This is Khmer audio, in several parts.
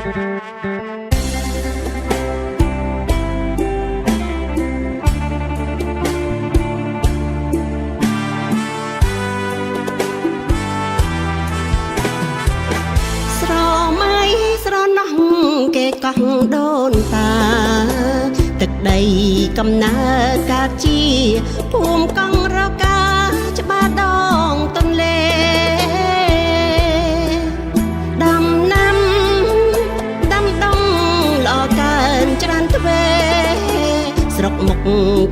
គេកោះដូនតាទឹកដីកំណើតកាជាភូមិកង់រកាច្បារដងទន្លេដាំណាំដាំដងល្អកើនច្រើនទ្វេស្រុកមុខ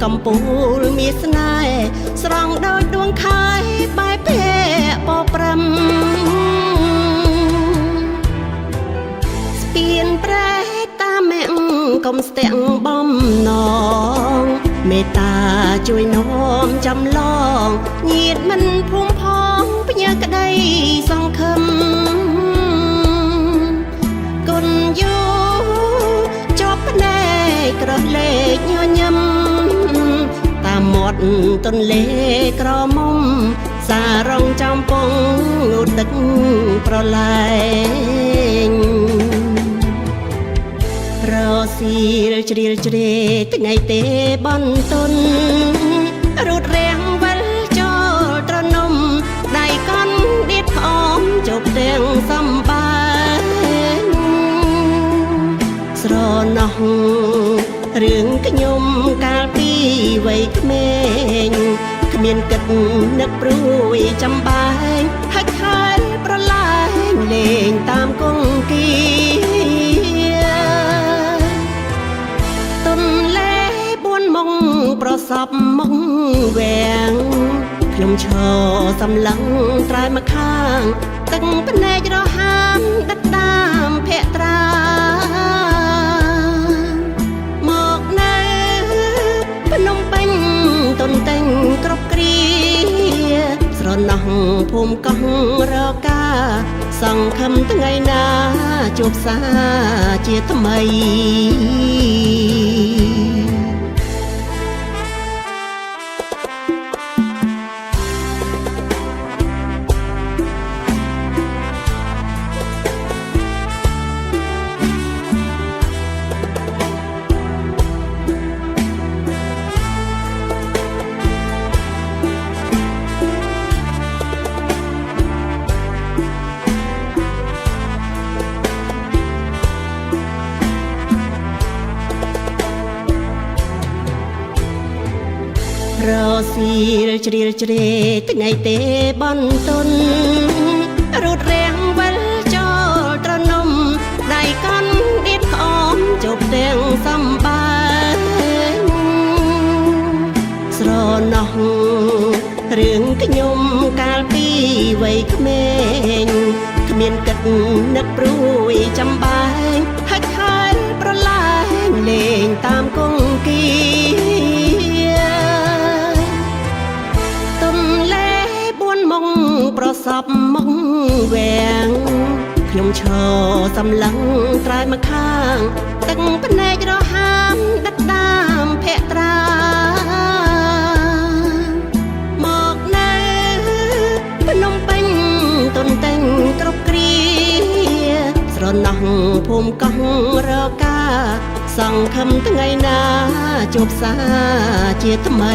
កំពូលមានស្នេហ៍ស្រង់ដោយដួងខែបែបភ័ក្របប្រឹមស្ពានប្រែតាមមេកុំស្ទាក់បំណងមេត្តាជួយនាំចំឡងញាតមិនភូមិផងផ្ញើក្តីសង្ឃឹមគុណយូជាប់ភ្នែកក្រលេកញញឹមតាមមាត់ទន្លេក្រមុំសារងចំពងងូតទឹកប្រឡែងរស៊ីលជ្រៀលជ្រេថ្ងៃទេបន្ទន់រូតរាំងវិលចូលត្រនំដៃកន់ដៀតផ្អមជប់ទាំងសំបានស្រណោះរឿងខ្ញុំកាលពីវ័យក្មេងគ្មានគិតនឹកព្រួយចំបែងហើយខែលប្រឡាយលេងតាមគង្គីមុងប្រសពមុងវាំងខ្ញុំឈរសម្លឹងត្រែមកខាងទឹកភ្នែករហាមដឹកតាមភក្ត្រាមកនៅភ្នំពេញតុនតែងគ្រប់គ្រាស្រណោះភូមិកោះរកាសង្ឃឹមថ្ងៃណាជួបសាជាថ្មីរស៊ីលជ្រៀលជ្រេថ្ងៃទេបន្ទន់រូតរាំងវិលចូលត្រនំដៃកន់ដៀតផ្អមជប់ទាំងសំបានស្រណោះរឿងខ្ញុំកាលពីវ័យក្មេងគ្មានគិតនឹកព្រួយចំបែងហើយខែលប្រឡាយលេងតាមគង្គីមុងប្រសពមុងវាំងខ្ញុំឈរសម្លឹងត្រែមកខាងទឹកភ្នែករហាមដឹកតាមភក្ត្រាមកនៅភ្នំពេញតុនតែងគ្រប់គ្រាស្រណោះភូមិកោះរកាសង្ឃឹមថ្ងៃណាជួបសាជាថ្មី